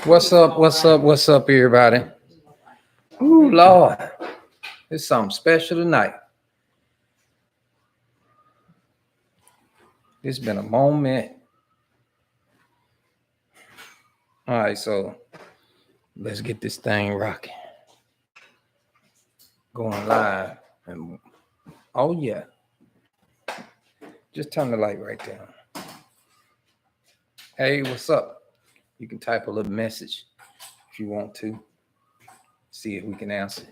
What's up? What's up? What's up, everybody? Ooh, Lord, it's something special tonight. It's been a moment. All right, so let's get this thing rocking. Going live. And oh yeah, just turn the light right down. Hey, what's up? You can type a little message if you want to. See if we can answer.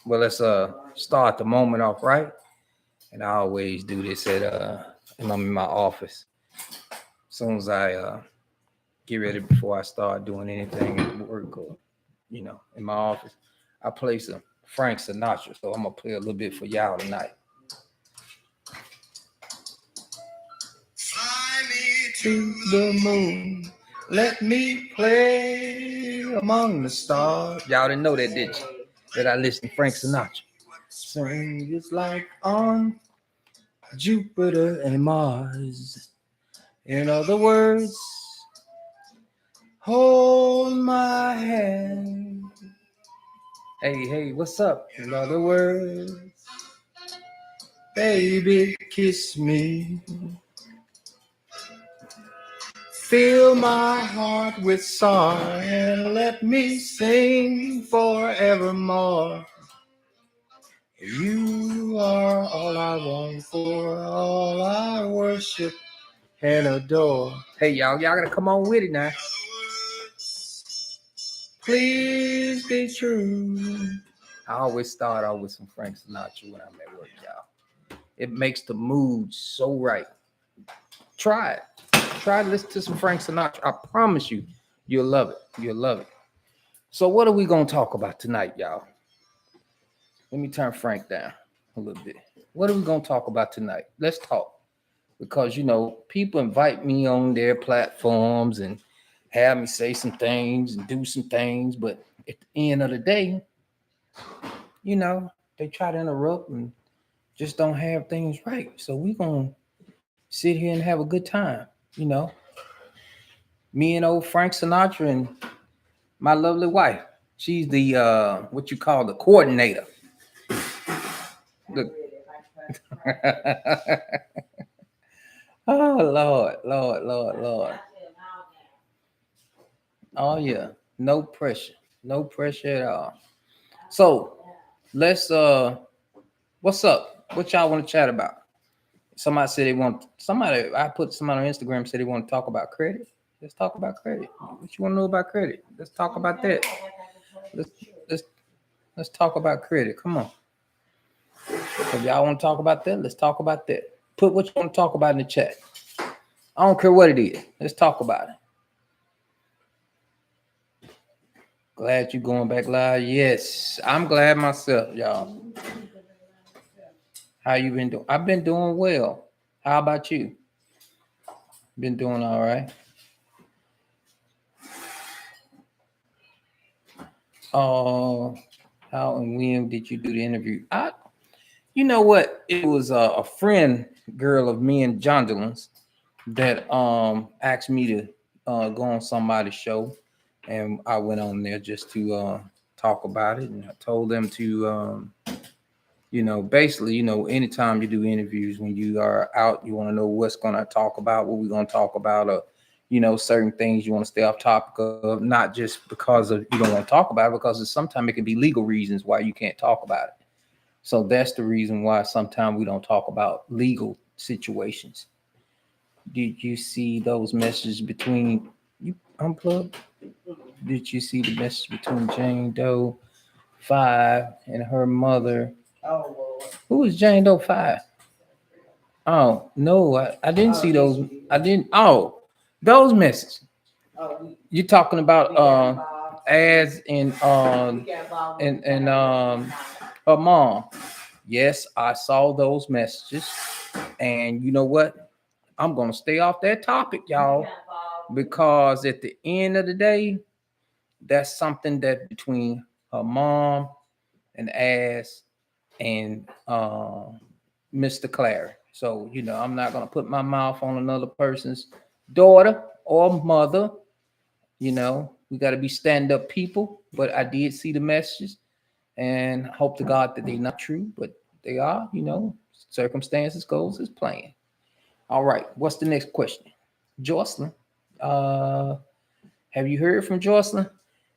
Well, let's start the moment off right. And I always do this when I'm in my office. As soon as I get ready before I start doing anything at work or in my office, I play some Frank Sinatra. So I'm gonna play a little bit for y'all tonight. Fly me to the moon. Let me play among the stars. Y'all didn't know that, did you? That I listen to Frank Sinatra. Sing it's like on Jupiter and Mars. In other words, hold my hand. Hey, hey, what's up? In other words, baby, kiss me. Fill my heart with song and let me sing forevermore. You are all I want for, all I worship and adore. Hey, y'all gotta come on with it now. Please be true. I always start out with some Frank Sinatra when I'm at work, y'all. It makes the mood so right. Try it. Try to listen to some Frank Sinatra. I promise you, you'll love it. You'll love it. So what are we going to talk about tonight, y'all? Let me turn Frank down a little bit. What are we going to talk about tonight? Let's talk. Because, people invite me on their platforms and have me say some things and do some things. But at the end of the day, they try to interrupt and just don't have things right. So we're going to sit here and have a good time, you know. Me and old Frank Sinatra and my lovely wife. She's the what you call the coordinator. The oh Lord, Lord, Lord, Lord. Oh yeah. No pressure. No pressure at all. So let's what's up? What y'all want to chat about? Somebody said I put somebody on Instagram said they want to talk about credit. Let's talk about credit. What you want to know about credit? Let's talk about that. Let's let's let's talk about credit. Come on. If y'all want to talk about that, let's talk about that. Put what you want to talk about in the chat. I don't care what it is. Let's talk about it. Glad you going back live. Yes, I'm glad myself, y'all. How you been doing? I've been doing well. How about you? Been doing all right. How and when did you do the interview? You know what? It was a friend girl of me and John Dylan's that asked me to go on somebody's show, and I went on there just to talk about it, and I told them to basically, anytime you do interviews, when you are out, you want to know what's going to talk about, what we're going to talk about, or certain things you want to stay off topic of, not just because of you don't want to talk about it, because sometimes it can be legal reasons why you can't talk about it. So that's the reason why sometimes we don't talk about legal situations. Did you see those messages between you unplugged? Did you see the message between Jane Doe 5 and her mother? Who is Jane Doe 5? Oh no, I didn't see those. I didn't. Oh, those messages. You're talking about ads and her mom. Yes, I saw those messages, and you know what? I'm gonna stay off that topic, y'all, because at the end of the day, that's something that between her mom and Ass and Mr. Clary. So I'm not gonna put my mouth on another person's daughter or mother You know, we got to be stand-up people. But I did see the messages, and hope to God that they're not true, but they are. You know, circumstances goes as planned. All right, what's the next question? Jocelyn, have you heard from Jocelyn?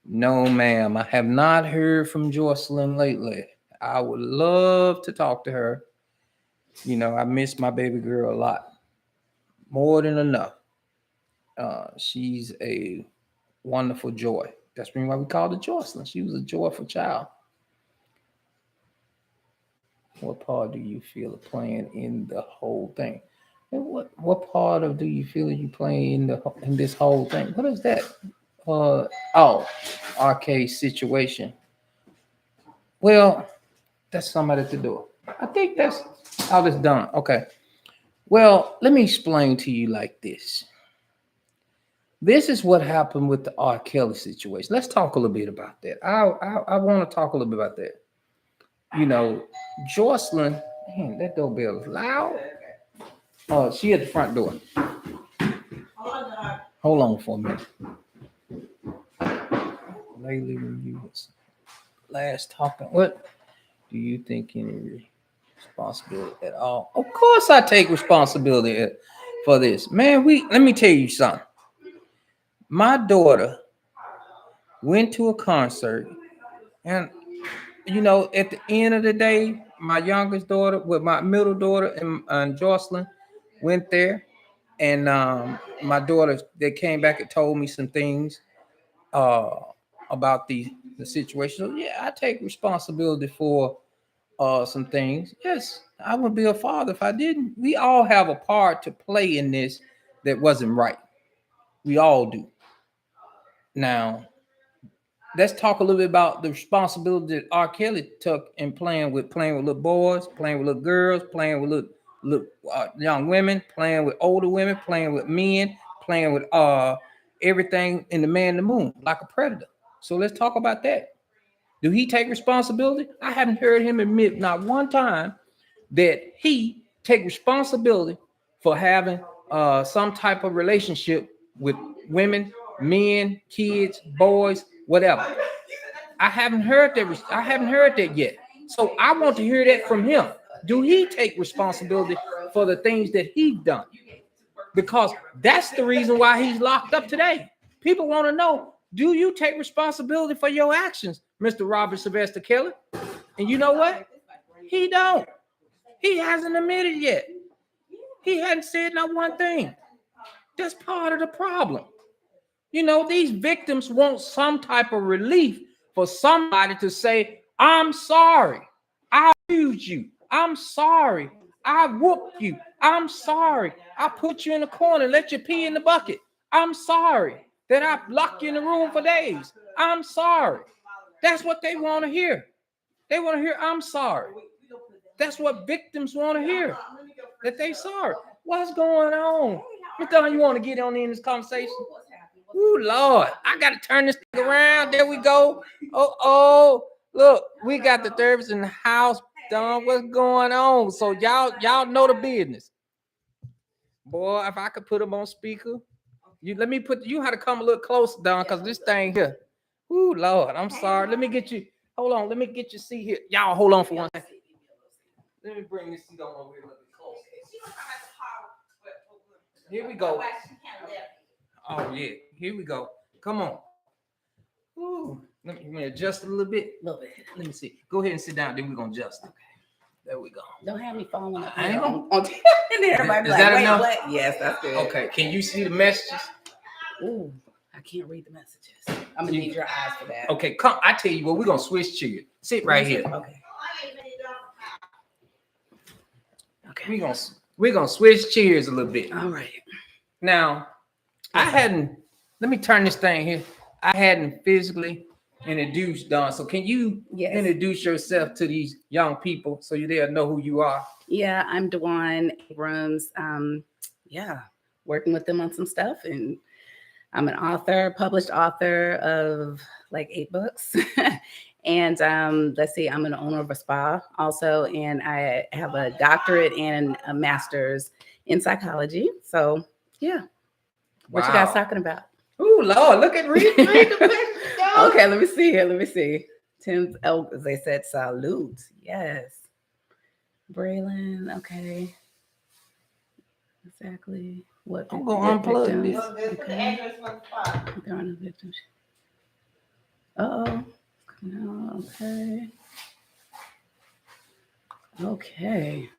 No, ma'am, I have not heard from Jocelyn lately. I would love to talk to her. You know, I miss my baby girl a lot, more than enough. She's a wonderful joy. That's why we called her Jocelyn. She was a joyful child. What part do you feel of playing in the whole thing? And what part of do you feel you playing in this whole thing? What is that? Oh, arcade situation. Well, that's somebody to do it. I think that's how it's done. Okay. Well, let me explain to you like this. This is what happened with the R. Kelly situation. Let's talk a little bit about that. I want to talk a little bit about that. You know, Jocelyn, man, that doorbell is loud. She at the front door. Hold on for a minute. Lately, when you was last talking, what do you think any responsibility at all? Of course, I take responsibility for this, man. Let me tell you something. My daughter went to a concert, and you know, at the end of the day, my youngest daughter with my middle daughter and Jocelyn went there, and my daughter they came back and told me some things uh, about the situation. So yeah, I take responsibility for some things. Yes, I would be a father if I didn't. We all have a part to play in this that wasn't right. We all do. Now, let's talk a little bit about the responsibility that R. Kelly took in playing with little boys, playing with little girls, playing with little young women, playing with older women, playing with men, playing with everything in the man in the moon like a predator. So let's talk about that. Do he take responsibility? I haven't heard him admit not one time that he take responsibility for having some type of relationship with women, men, kids, boys, whatever. I haven't heard that. I haven't heard that yet. So I want to hear that from him. Do he take responsibility for the things that he's done? Because that's the reason why he's locked up today. People want to know, do you take responsibility for your actions, Mr. Robert Sylvester Kelly? And you know what? He don't. He hasn't admitted yet. He hadn't said not one thing. That's part of the problem. You know, these victims want some type of relief for somebody to say, I'm sorry. I abused you. I'm sorry. I whooped you. I'm sorry. I put you in the corner and let you pee in the bucket. I'm sorry that I locked you in the room for days. I'm sorry. That's what they want to hear. They want to hear, I'm sorry. That's what victims want to hear, that they sorry. What's going on? Mr. Dunn, you want to get on in this conversation? Ooh, Lord, I got to turn this thing around. There we go. Oh, look, we got the therapist in the house. Don, what's going on? So y'all know the business. Boy, if I could put them on speaker, you had to come a little closer, Don, because this thing here. Ooh, Lord, I'm sorry. Let me get you. Hold on, let me get your seat here. Y'all hold on for one second. Let me bring this seat on over here a little bit closer. Here we go. Oh yeah, here we go. Come on. Ooh, let me adjust a little bit. Let me see. Go ahead and sit down. Then we're gonna adjust. Okay. There we go. Don't have me falling up. I ain't gonna. And everybody Is that like, enough? What? Yes, that's good. Okay. Can you see the messages? Ooh, I can't read the messages. I'm gonna need your eyes for that. Okay, come. I tell you what, we're gonna switch chairs. Sit right here. Okay. Okay. We're gonna switch chairs a little bit. All right. Now, let me turn this thing here. I hadn't physically introduced Don. So can you introduce yourself to these young people so they'll know who you are? Yeah, I'm Dewan Abrams. Working with them on some stuff. And I'm an author, published author of like 8 books. And let's see, I'm an owner of a spa also. And I have a doctorate and a master's in psychology. So yeah. What you guys talking about? Ooh, Ooh, Lord, read the message, y'all. Okay, let me see here. Let me see. Tim's elders, they said salute. Yes. Braylon, okay. Exactly. What I'm gonna unplug this. Okay. They're on the victims. Uh-oh. No, okay. Okay.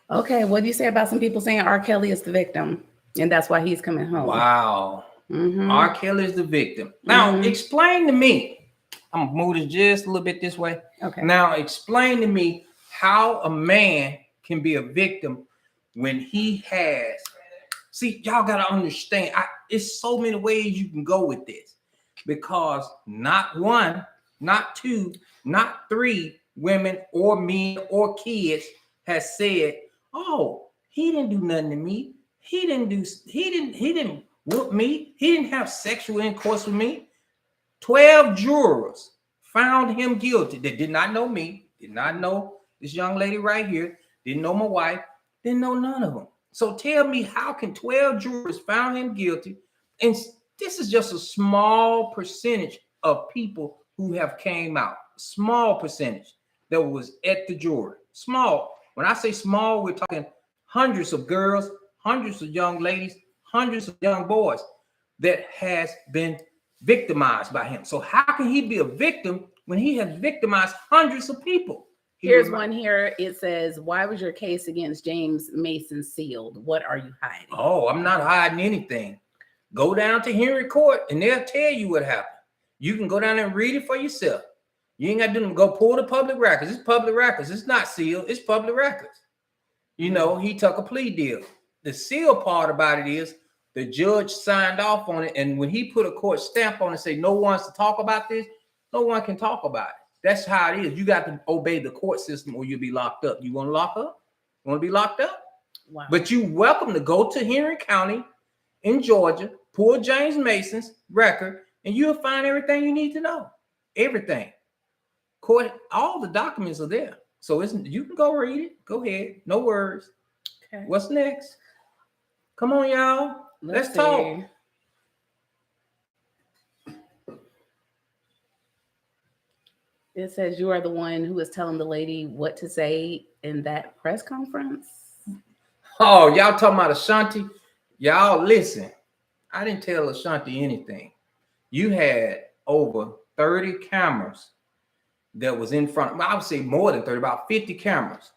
Okay, what do you say about some people saying R. Kelly is the victim and that's why he's coming home? Wow. Mm-hmm. R. Kelly is the victim. Now, explain to me. I'm gonna move this just a little bit this way. Okay. Now, explain to me how a man can be a victim when he has. See, y'all gotta understand. It's so many ways you can go with this, because not one, not two, not three women or men or kids has said, "Oh, he didn't do nothing to me. He didn't whoop me. He didn't have sexual intercourse with me." 12 jurors found him guilty. They did not know me, did not know this young lady right here, didn't know my wife, didn't know none of them. So tell me, how can 12 jurors found him guilty? And this is just a small percentage of people who have came out. Small percentage that was at the jury. Small. When I say small, we're talking hundreds of girls, hundreds of young ladies, hundreds of young boys that has been victimized by him. So how can he be a victim when he has victimized hundreds of people? Here's one here. It says, "Why was your case against James Mason sealed? What are you hiding?" Oh, I'm not hiding anything. Go down to hearing court and they'll tell you what happened. You can go down there and read it for yourself. You ain't got to go pull the public records. It's public records. It's not sealed. It's public records. You know, he took a plea deal. The sealed part about it is the judge signed off on it. And when he put a court stamp on it and say, no one's to talk about this, no one can talk about it. That's how it is. You got to obey the court system or you'll be locked up. You want to lock up? You want to be locked up? Wow. But you welcome to go to Henry County in Georgia, pull James Mason's record, and you'll find everything you need to know. Everything. Court, all the documents are there. So you can go read it. Go ahead. No worries. Okay. What's next? Come on, y'all. Let's talk. It says you are the one who was telling the lady what to say in that press conference. Oh, y'all talking about Ashanti? Y'all listen. I didn't tell Ashanti anything. You had over 30 cameras that was in front. I would say more than 30, about 50 cameras.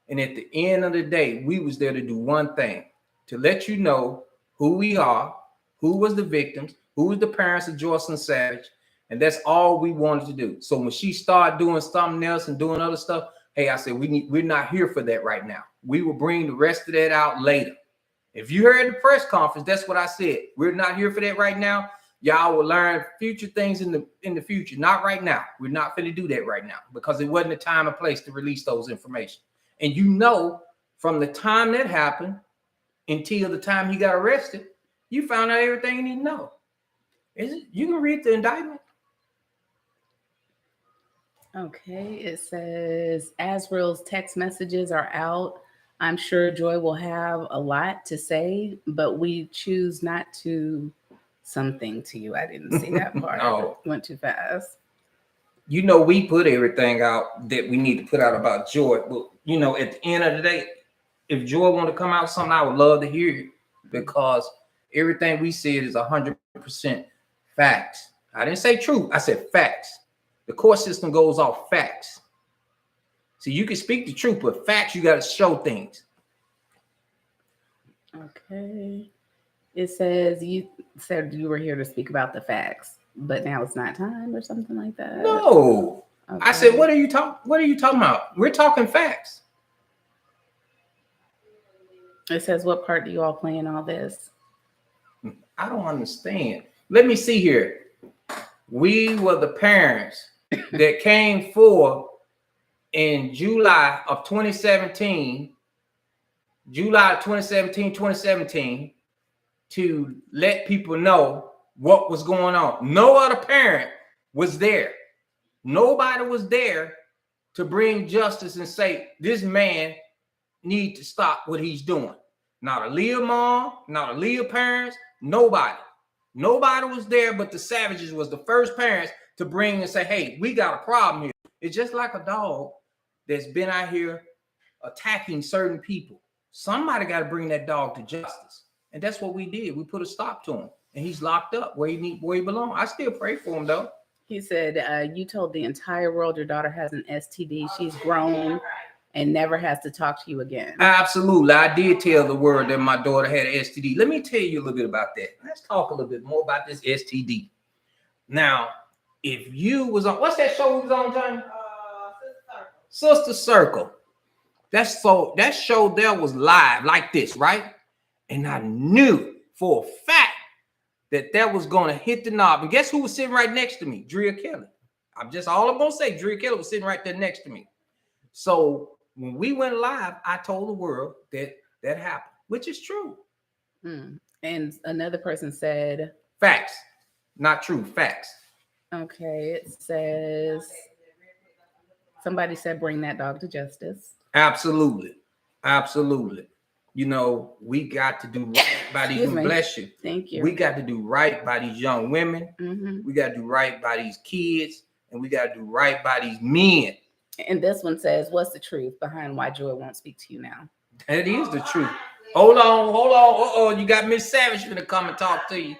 And at the end of the day, we was there to do one thing, to let you know who we are, who was the victims, who was the parents of Joycelyn Savage. And that's all we wanted to do. So when she started doing something else and doing other stuff, hey, I said, we're not here for that right now. We will bring the rest of that out later. If you heard the press conference, that's what I said. We're not here for that right now. Y'all will learn future things in the future. Not right now. We're not going to do that right now because it wasn't the time or place to release those information. And you know, from the time that happened until the time he got arrested, you found out everything you need to know. You can read the indictment. Okay, it says Azriel's text messages are out. I'm sure Joy will have a lot to say, but we choose not to. Something to you. I didn't see that part. No. Went too fast. You know, we put everything out that we need to put out about Joy. But, you know, at the end of the day, if Joy want to come out with something, I would love to hear it because everything we said is 100% facts. I didn't say truth. I said facts. The court system goes off facts. So you can speak the truth, but facts, you got to show things. Okay. It says you said you were here to speak about the facts, but now it's not time or something like that. No. Okay. I said, what are you talking about? We're talking facts. It says, what part do you all play in all this? I don't understand. Let me see here. We were the parents that came forth in July of 2017, 2017, to let people know what was going on. No other parent was there. Nobody was there to bring justice and say, this man needs to stop what he's doing. Not Aaliyah mom, not Aaliyah parents, nobody. Nobody was there, but the Savages was the first parents to bring and say, hey, we got a problem here. It's just like a dog that's been out here attacking certain people. Somebody got to bring that dog to justice. And that's what we did. We put a stop to him. And he's locked up where he belongs. I still pray for him, though. He said, you told the entire world your daughter has an STD. She's grown and never has to talk to you again. Absolutely. I did tell the world that my daughter had an STD. Let me tell you a little bit about that. Let's talk a little bit more about this STD. Now, if you was on, what's that show we was on, Johnny? Sister Circle. That show there was live like this, right? And I knew for a fact that was going to hit the knob. And guess who was sitting right next to me? Drea Kelly. All I'm going to say, Drea Kelly was sitting right there next to me. So when we went live, I told the world that happened, which is true. And another person said, facts, not true, facts. Okay, it says, somebody said, bring that dog to justice. Absolutely. Absolutely. You know, we got to do right by these, bless you. Thank you. We got to do right by these young women. Mm-hmm. We got to do right by these kids, and we got to do right by these men. And this one says, what's the truth behind why Joy won't speak to you now? That is the truth. Hold on. Uh-oh, you got Miss Savage gonna come and talk to you.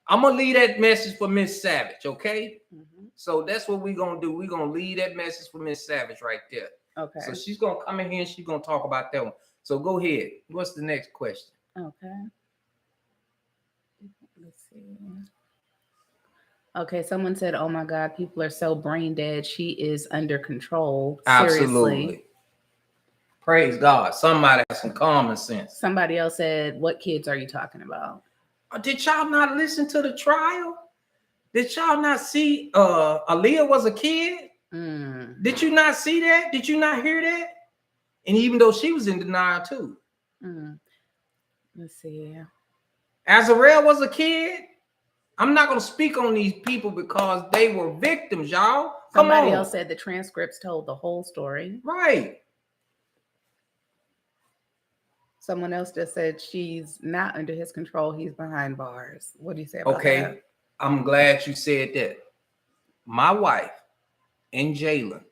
I'm gonna leave that message for Miss Savage, okay? Mm-hmm. So that's what we're gonna do. We're gonna leave that message for Miss Savage right there. Okay. So she's gonna come in here and she's gonna talk about that one. So go ahead. What's the next question? Okay. Let's see. Okay, someone said, oh my God, people are so brain dead. She is under control. Absolutely. Seriously. Praise God. Somebody has some common sense. Somebody else said, what kids are you talking about? Did y'all not listen to the trial? Did y'all not see Aaliyah was a kid? Did you not see that? Did you not hear that? And even though she was in denial too. Let's see. Azarel was a kid. I'm not going to speak on these people because they were victims, y'all. Somebody else said the transcripts told the whole story. Right. Someone else just said she's not under his control. He's behind bars. What do you say about that? Okay. I'm glad you said that. My wife and Jalen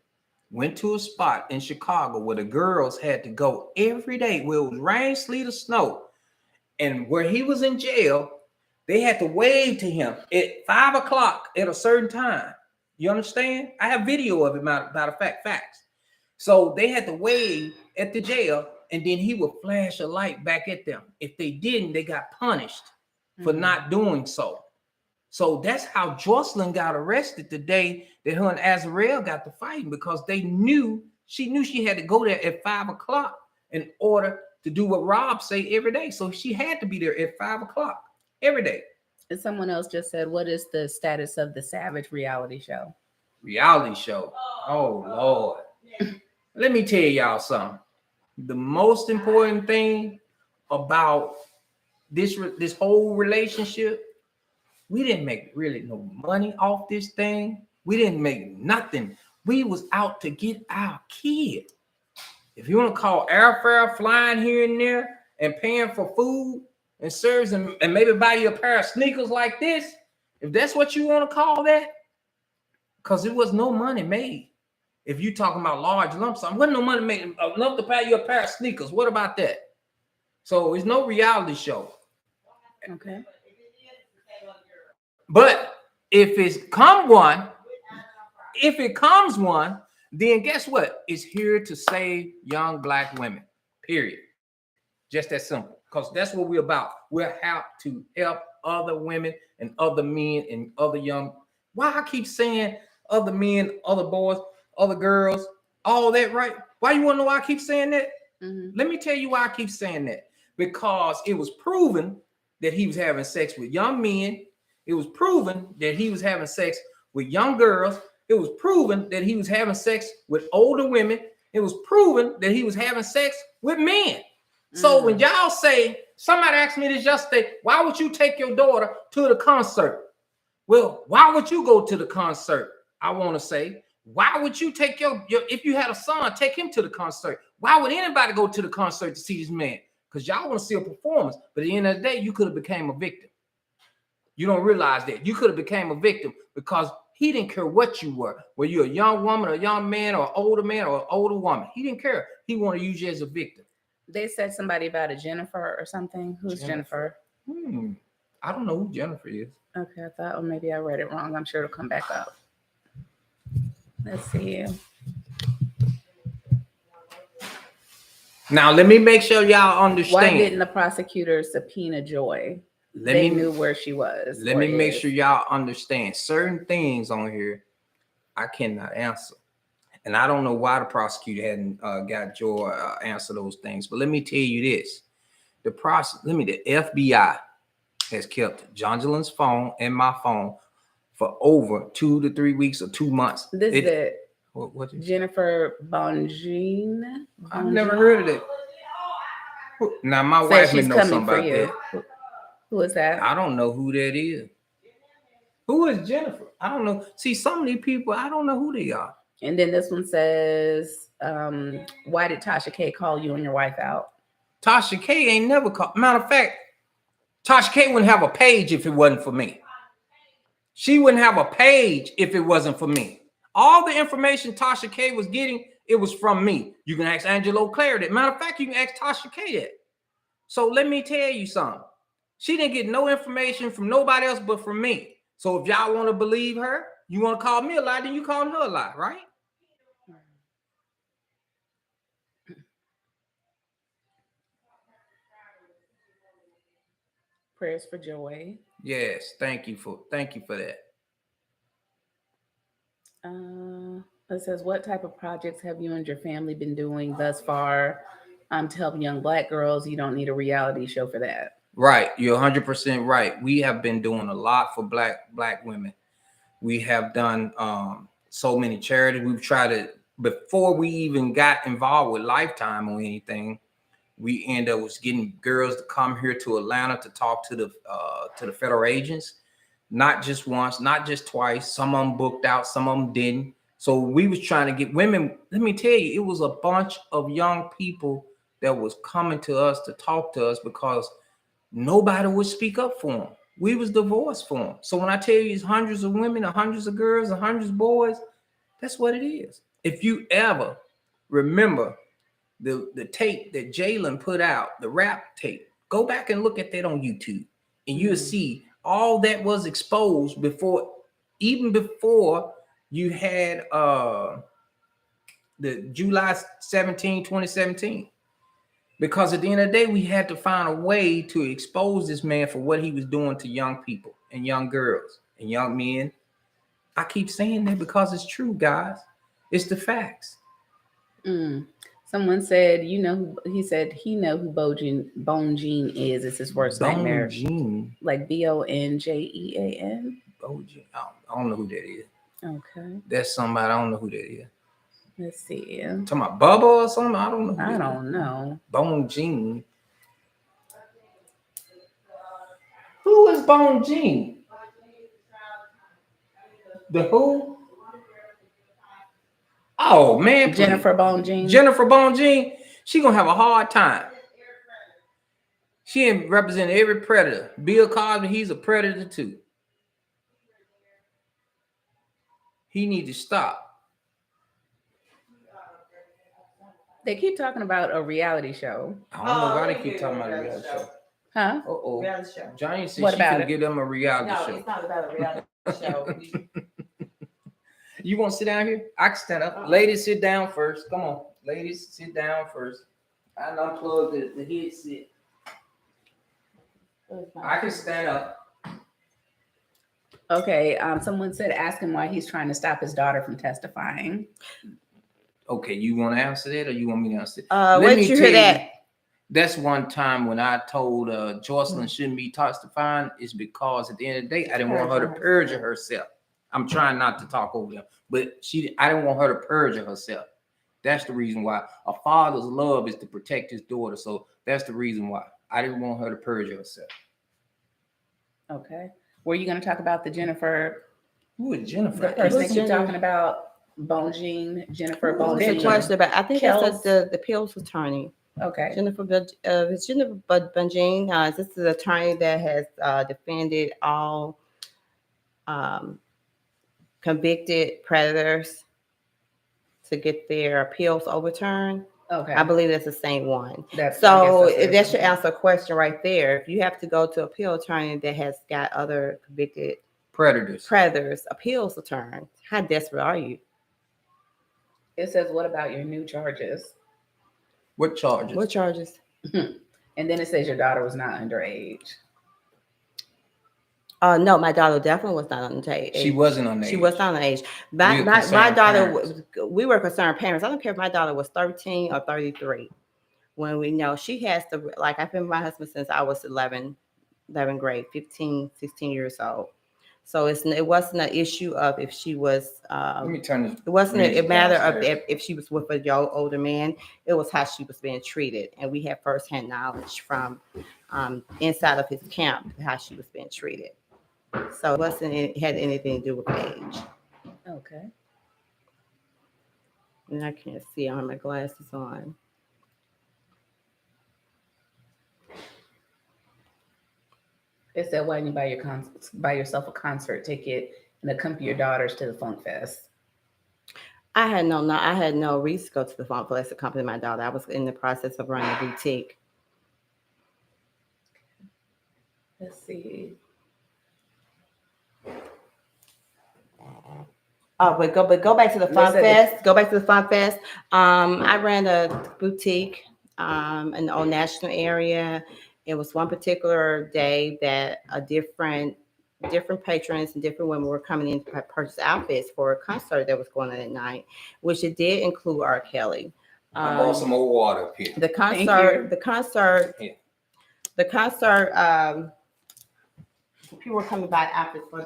went to a spot in Chicago where the girls had to go every day where it was rain, sleet, or snow. And where he was in jail, they had to wave to him at 5 o'clock at a certain time. You understand? I have video of it, matter of fact, facts. So they had to wave at the jail, and then he would flash a light back at them. If they didn't, they got punished for not doing so. So that's how Jocelyn got arrested the day that her and Azarel got to fighting, because she knew she had to go there at 5 o'clock in order to do what Rob say every day. So she had to be there at 5 o'clock every day. And someone else just said, what is the status of the Savage reality show? Reality show? Oh, Lord. Let me tell y'all something. The most important thing about this whole relationship, we didn't make really no money off this thing. We didn't make nothing. We was out to get our kid. If you want to call airfare, flying here and there, and paying for food and service, and maybe buy you a pair of sneakers like this, if that's what you want to call that, because there was no money made. If you talking about large lump sum, wasn't no money made enough to buy you a pair of sneakers. What about that? So it's no reality show. Okay. But if it comes one, then guess what? It's here to save young Black women, period. Just that simple, because that's what we're about. We're out to help other women and other men and other young. Why I keep saying other men, other boys, other girls, all that, right? Why you want to know why I keep saying that? Let me tell you why I keep saying that. Because it was proven that he was having sex with young men. It was proven that he was having sex with young girls. It was proven that he was having sex with older women. It was proven that he was having sex with men. So when y'all say, somebody asked me this yesterday, why would you take your daughter to the concert? Well, why would you go to the concert? I want to say, why would you take your if you had a son, take him to the concert? Why would anybody go to the concert to see this man? because y'all want to see a performance. But at the end of the day, you could have became a victim. You don't realize that. You could have became a victim because he didn't care what you were. Were you a young woman, a young man, or an older man, or an older woman? He didn't care. He wanted to use you as a victim. They said somebody about a Jennifer or something. Who's Jennifer? I don't know who Jennifer is. Okay, I thought, or maybe I read it wrong. I'm sure it'll come back up. Let's see. Now, let me make sure y'all understand. Why didn't the prosecutor subpoena Joy? They knew where she was. Let me make sure y'all understand. Certain things on here I cannot answer. And I don't know why the prosecutor hadn't got Joy answer those things. But let me tell you this. The FBI has kept Jongelin's phone and my phone for over 2 to 3 weeks or 2 months. This is it. What Jennifer Bongine. I've never heard of it. Now my wife may know something about that. Who is that? I don't know who that is. Who is Jennifer? I don't know. See, some of these people, I don't know who they are. And then this one says, why did Tasha K call you and your wife out? Tasha K ain't never called. Matter of fact, Tasha K wouldn't have a page if it wasn't for me. She wouldn't have a page if it wasn't for me. All the information Tasha K was getting, it was from me. You can ask Angelo Claire that. Matter of fact, you can ask Tasha K that. So let me tell you something. She didn't get no information from nobody else but from me. So if y'all want to believe her, you want to call me a lie, then you calling her a lie, right? Prayers for Joy. Yes, thank you for that. It says, what type of projects have you and your family been doing thus far to help young Black girls? You don't need a reality show for that. Right, you're 100% right. We have been doing a lot for black women. We have done so many charities. We've tried to, before we even got involved with Lifetime or anything, we ended up was getting girls to come here to Atlanta to talk to the federal agents. Not just once, not just twice. Some of them booked out, some of them didn't. So we was trying to get women. Let me tell you, it was a bunch of young people that was coming to us to talk to us because nobody would speak up for them. We was the voice for them. So when I tell you it's hundreds of women, or hundreds of girls, or hundreds of boys, that's what it is. If you ever remember the tape that Jalen put out, the rap tape, go back and look at that on YouTube, and you'll see all that was exposed before, even before you had the July 17, 2017. Because at the end of the day, we had to find a way to expose this man for what he was doing to young people and young girls and young men. I keep saying that because it's true, guys. It's the facts. Someone said, he said he know who Bongine is. It's his worst nightmare. Bongine. Like Bonjean. Bongine. I don't know who that is. Okay. That's somebody, I don't know who that is. Let's see. Talking about Bubba or something? I don't know. I don't know. Bongine. Who is Bongine? The who? Oh man, Jennifer Bongine. Jennifer Bongine. She gonna have a hard time. She represent every predator. Bill Cosby, he's a predator too. He need to stop. They keep talking about a reality show. I don't know why they keep talking about a reality show. Huh? Uh-oh. Reality show. Johnny said What she about can it? give them a reality No, show. it's not about a reality show. You want to sit down here? I can stand up. Ladies, sit down first. Come on. Ladies, sit down first. I unplug the headset. I can stand up. Okay. Someone said, ask him why he's trying to stop his daughter from testifying. Okay, you want to answer that or you want me to answer it? Where did you hear that? That's one time when I told Jocelyn shouldn't be testifying is because at the end of the day, I didn't want her to perjure herself. I'm trying not to talk over them, but I didn't want her to perjure herself. That's the reason why. A father's love is to protect his daughter. So that's the reason why. I didn't want her to perjure herself. Okay. Were you going to talk about the Jennifer? Who is Jennifer? The person that you're talking about, Bongine, Jennifer There's a Bongine. question about, I think Kels. that's the appeals attorney. Okay. Jennifer Bunjean. This is an attorney that has defended all convicted predators to get their appeals overturned. Okay. I believe that's the same one. That's, So I guess that should answer a question right there. If you have to go to appeal attorney that has got other convicted Predators. appeals attorney, how desperate are you? It says, what about your new charges? What charges? What charges? And then it says your daughter was not underage. No, my daughter definitely was not underage. She wasn't on She was not underage. We were My concerned daughter parents. we were concerned parents. I don't care if my daughter was 13 or 33. When we know she has to, like, I've been with my husband since I was 11 grade, 15, 16 years old. So it wasn't an issue of if she was, Let me turn this. it wasn't a matter of downstairs. if she was with a young older man. It was how she was being treated. And we had firsthand knowledge from inside of his camp, how she was being treated. So it had anything to do with age. Okay. And I can't see, I have my glasses on. It said, why didn't you buy yourself a concert ticket and accompany your daughters to the Funk Fest? I had no reason to go to the Funk Fest to accompany my daughter. I was in the process of running a boutique. Let's see. But go back to the Fun Listen. Fest. Go back to the Fun Fest. I ran a boutique in the Old National area. It was one particular day that a different patrons and different women were coming in to purchase outfits for a concert that was going on at night, which it did include R. Kelly. I bought some more water up here. The concert. People were coming by outfits for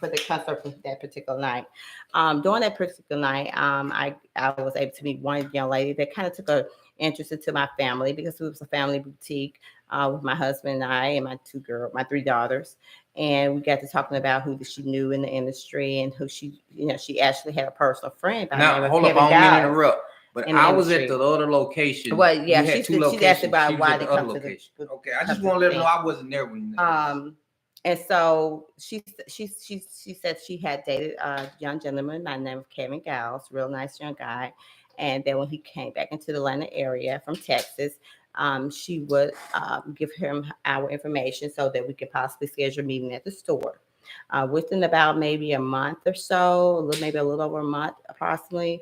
the concert for that particular night. During that particular night, I was able to meet one young lady that kind of took an interest into my family because it was a family boutique with my husband and I and my three daughters. And we got to talking about who she knew in the industry and who she actually had a personal friend. Now, hold up, I don't mean to interrupt. But I was at the other location. Well, yeah, You had two she asked locations. about She was why at they the other come to location. the. Okay, I just want to let her know I wasn't there when. And so she said she had dated a young gentleman by the name of Kevin Giles, real nice young guy. And then when he came back into the Atlanta area from Texas, she would give him our information so that we could possibly schedule a meeting at the store. Within about maybe a month or so, maybe a little over a month approximately,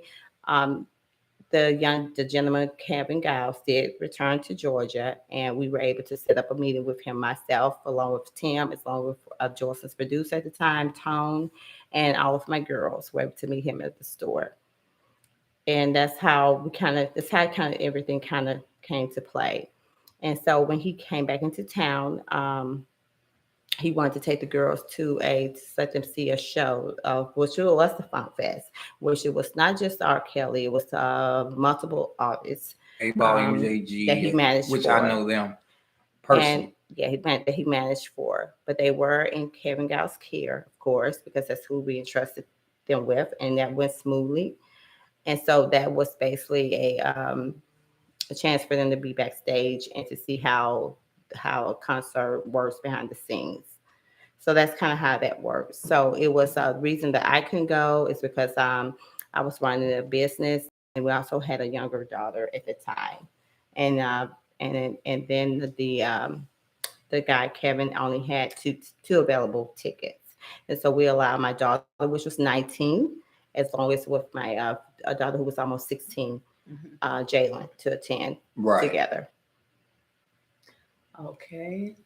the gentleman, Kevin Giles, did return to Georgia, and we were able to set up a meeting with him, myself, along with Tim, along with Joyce's producer at the time, Tone, and all of my girls were able to meet him at the store. And that's how everything kind of came to play. And so when he came back into town, he wanted to take the girls to let them see a show, which was the Funk Fest, which it was not just R. Kelly, it was multiple artists. A-Ball, UJG, that he managed which for. I know them personally. And he managed for, but they were in Kevin Giles' care, of course, because that's who we entrusted them with, and that went smoothly. And so that was basically a chance for them to be backstage and to see how a concert works behind the scenes. So that's kind of how that works. So it was a reason that I couldn't go is because I was running a business, and we also had a younger daughter at the time. And then the guy Kevin only had two available tickets, and so we allowed my daughter, which was 19, as long as with my a daughter who was almost 16, Jalen, to attend together. Okay.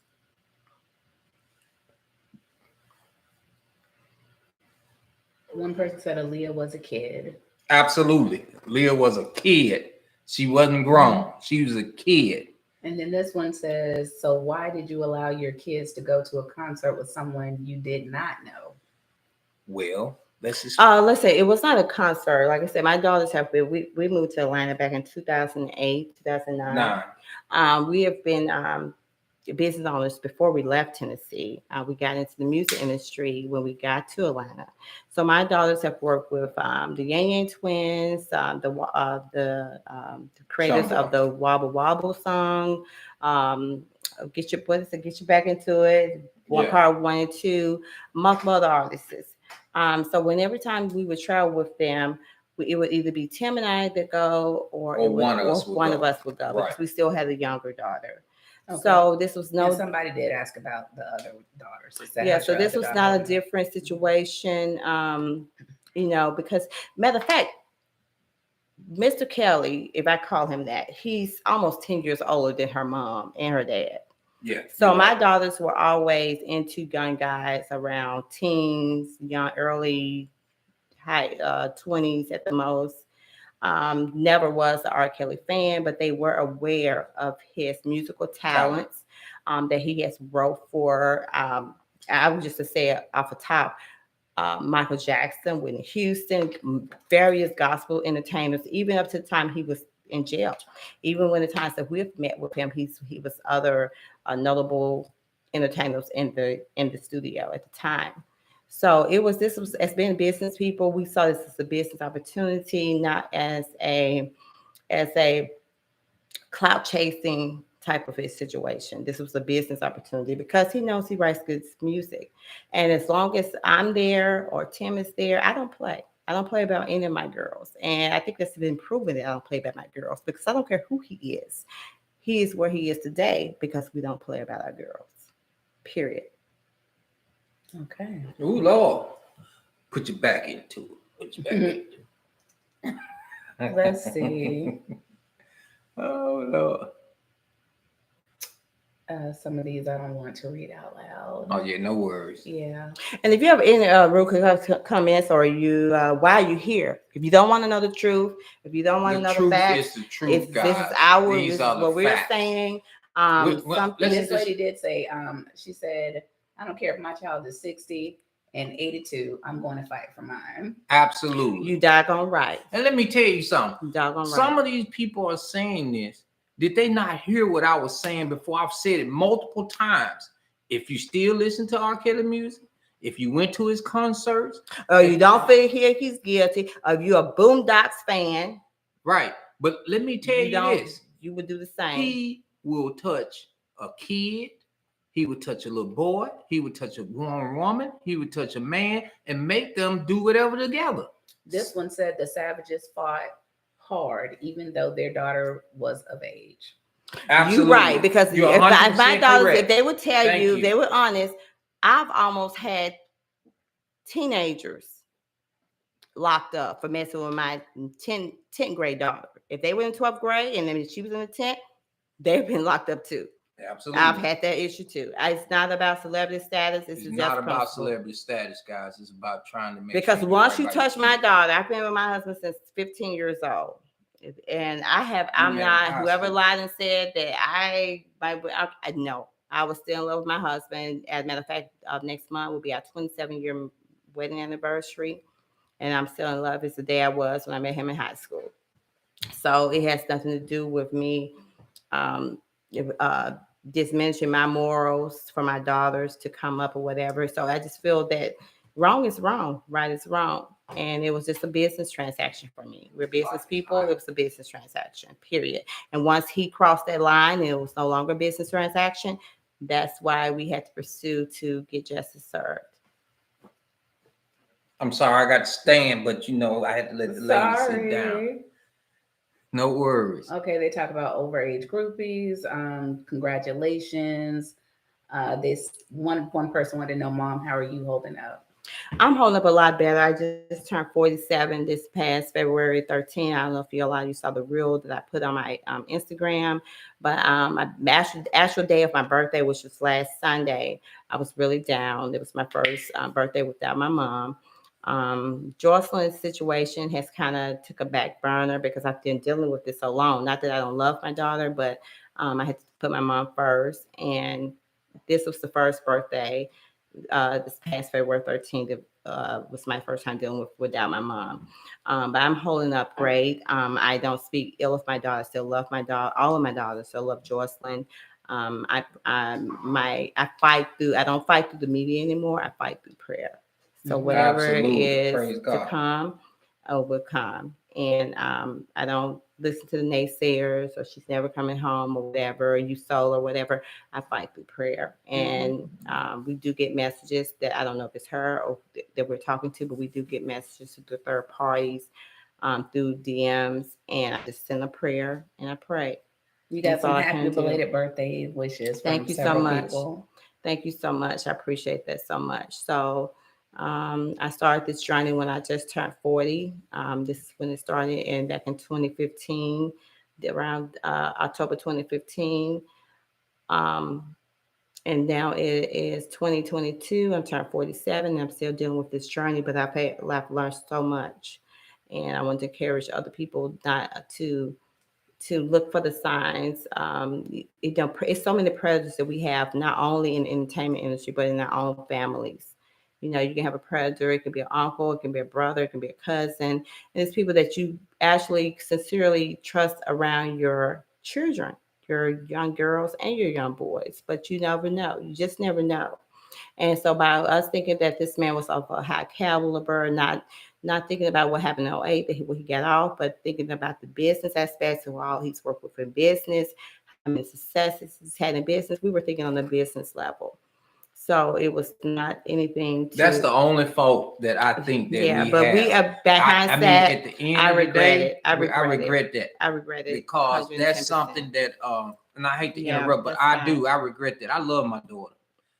One person said Aaliyah was a kid. Absolutely. Leah was a kid. She wasn't grown. She was a kid. And then this one says, so why did you allow your kids to go to a concert with someone you did not know? Well, let's say it was not a concert. Like I said, my daughters have been, we moved to Atlanta back in 2008, 2009. We have been business owners before we left Tennessee. We got into the music industry when we got to Atlanta. So my daughters have worked with the Yang Yang Twins, the creators of the Wobble Wobble song. Get your back into it. Yeah. Part 1 and 2, multiple other artists. So whenever time we would travel with them, it would either be Tim and I that go, or one of us would go, Right. because we still had a younger daughter. Okay. So this was And somebody did ask about the other daughters. Is that yeah. how So your this other was daughter not a was? different situation, because matter of fact, Mr. Kelly, if I call him that, he's almost 10 years older than her mom and her dad. Yeah. So my daughters were always into young guys around teens, young, early, high 20s at the most. Never was an R. Kelly fan, but they were aware of his musical talents, that he has wrote for, I would just to say it off the top, Michael Jackson, Whitney Houston, various gospel entertainers, even up to the time he was in jail. Even when the times that we've met with him, he was other notable entertainers in the studio at the time. So this was as being business people, we saw this as a business opportunity, not as a clout chasing type of a situation. This was a business opportunity because he knows he writes good music. And as long as I'm there or Tim is there, I don't play. I don't play about any of my girls. And I think that's been proven that I don't play about my girls, because I don't care who he is. He is where he is today because we don't play about our girls. Period. Okay. Ooh, Lord. Put your back into it. Put your back into it. Let's see. Oh, Lord. Some of these I don't want to read out loud. Oh, yeah, no worries. Yeah. And if you have any real quick comments, or you why are you here? If you don't want to know the truth, if you don't want to know the facts, is the truth, guys. this is our These this is are the what we're facts. saying. And this lady did say, she said, I don't care if my child is 60 and 82, I'm going to fight for mine. Absolutely. You doggone right. And let me tell you something. You doggone right. Some of these people are saying this. Did they not hear what I was saying before? I've said it multiple times. If you still listen to R. Kelly music, if you went to his concerts, you don't feel here he's guilty. If you're a Boondocks fan, right? But let me tell you this: you would do the same. He will touch a kid. He would touch a little boy. He would touch a grown woman. He would touch a man and make them do whatever together. This one said the Savages fought hard, even though their daughter was of age. Absolutely. You're right, because if my daughters, correct. if they would tell Thank you, you, they were honest. I've almost had teenagers locked up for messing with my 10th grade daughter. If they were in 12th grade and then she was in the 10th, they've been locked up too. Absolutely. I've had that issue too. It's not about celebrity status. It's not about celebrity status, guys. It's about trying to make because sure once you touch my daughter, I've been with my husband since 15 years old. And I'm not whoever lied and said that I no, I was still in love with my husband. As a matter of fact, next month will be our 27-year wedding anniversary. And I'm still in love as the day I was when I met him in high school. So it has nothing to do with me diminishing my morals for my daughters to come up or whatever. So I just feel that wrong is wrong, right is wrong. And it was just a business transaction for me. We're business people. It was a business transaction, period. And once he crossed that line, it was no longer a business transaction. That's why we had to pursue to get justice served. I'm sorry, I got to stand, but I had to let the lady sit down. No worries. Okay, they talk about overage groupies. Congratulations. This one person wanted to know, Mom, how are you holding up? I'm holding up a lot better. I just turned 47 this past February 13. I don't know if a lot of you saw the reel that I put on my Instagram, but my actual day of my birthday, which was last Sunday, I was really down. It was my first birthday without my mom. Jocelyn's situation has kind of took a back burner because I've been dealing with this so long. Not that I don't love my daughter, but I had to put my mom first. And this was the first birthday. This past February 13th was my first time dealing without my mom. But I'm holding up great. I don't speak ill of my daughter. I still love my daughter. All of my daughters. Still love Jocelyn. I fight through. I don't fight through the media anymore. I fight through prayer. So Mhm. whatever Absolutely. is Praise to God. come, will come. And I don't listen to the naysayers or she's never coming home or whatever, you soul or whatever. I fight through prayer. And we do get messages that I don't know if it's her or that we're talking to, but we do get messages to third parties through DMs. And I just send a prayer and I pray. You got That's some all I happy can do. belated birthday wishes Thank from you so several much. people. Thank you so much. I appreciate that so much. So I started this journey when I just turned 40. This is when it started, and back in 2015, around October 2015. Um, and now it is 2022. I'm turned 47. And I'm still dealing with this journey, but I've learned so much, and I want to encourage other people not to look for the signs. It's so many predators that we have, not only in the entertainment industry, but in our own families. You know, you can have a predator. It can be an uncle, it can be a brother, it can be a cousin. And it's people that you actually sincerely trust around your children, your young girls and your young boys. But you never know. You just never know. And so by us thinking that this man was of a high caliber, not thinking about what happened in '08, when he got off, but thinking about the business aspects of all he's worked with in business, how many successes he's had in business. We were thinking on the business level. So it was not anything to. That's the only fault that I think that yeah, we but have. we are behind I mean, that. at the end I of the regret day, it. I regret that I regret it because that's 110%. something that and I hate to Yeah, interrupt, but that's fine. I regret that. I love my daughter.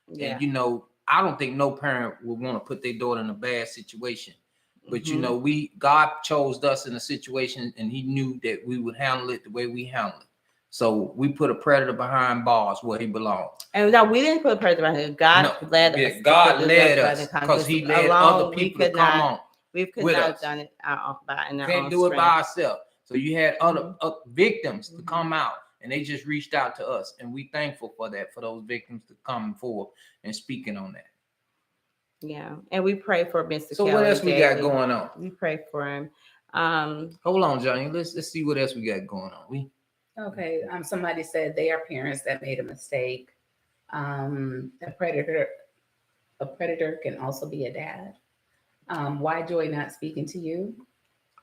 Yeah. And you know, I don't think no parent would want to put their daughter in a bad situation. But you Mhm. know, God chose us in a situation and he knew that we would handle it the way we handle it. So we put a predator behind bars where he belongs. And no, we didn't put a predator behind him. God led us. God led us because he led other people to come on. We could with not us. have done it in our Can't own do it by strength. ourselves. So you had other victims to Mhm. come out, and they just reached out to us, and we thankful for that, for those victims to come forward and speaking on that. Yeah, and we pray for Mr. So Kelly what else we got daily. going on? We pray for him. Hold on, Johnny. Let's see what else we got going on. Okay. Somebody said they are parents that made a mistake. A predator can also be a dad. Why Joy not speaking to you?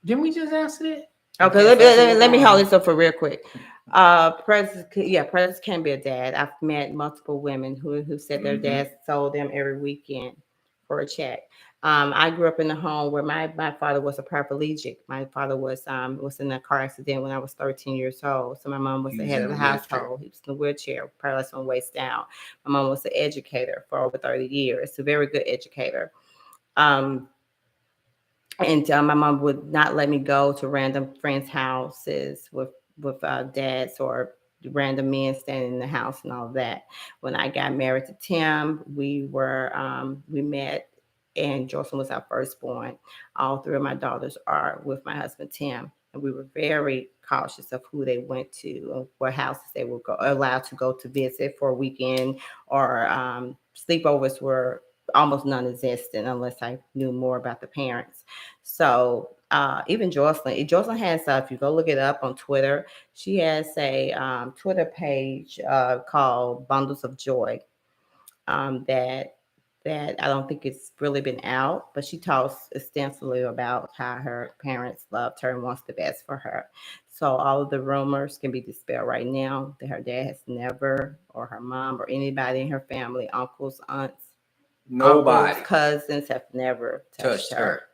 Didn't we just answer it? Okay, let me hold this up for real quick. Predators can be a dad. I've met multiple women who said their dads sold them every weekend for a check. I grew up in a home where my father was a paraplegic. My father was in a car accident when I was 13 years old. So my mom was the head of the household. He was in a wheelchair, paralyzed from the waist down. My mom was an educator for over 30 years, a very good educator. And my mom would not let me go to random friends' houses with dads or random men standing in the house and all that. When I got married to Tim, we met, and Jocelyn was our firstborn. All three of my daughters are with my husband Tim, and we were very cautious of who they went to, what houses they were allowed to go to visit for a weekend, or sleepovers were almost non-existent unless I knew more about the parents. So even Jocelyn has, if you go look it up on Twitter, she has a Twitter page called Bundles of Joy that I don't think it's really been out, but she talks extensively about how her parents loved her and wants the best for her. So all of the rumors can be dispelled right now that her dad has never, or her mom, or anybody in her family, uncles, aunts, Nobody, cousins, have never touched her.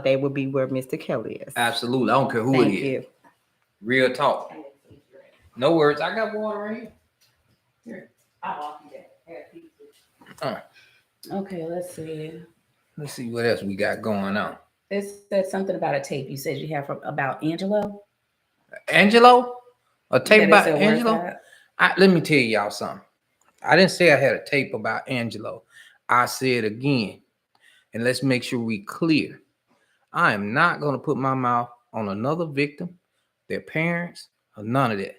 They will be where Mr. Kelly is. Absolutely. I don't care who it is. Thank you. Real talk. No words. I got water right here. Okay, let's see. Let's see what else we got going on. It said something about a tape you said you have about Angelo. Angelo? A tape about Angelo? Let me tell y'all something. I didn't say I had a tape about Angelo. I said again, and let's make sure we clear. I am not going to put my mouth on another victim, their parents, or none of that.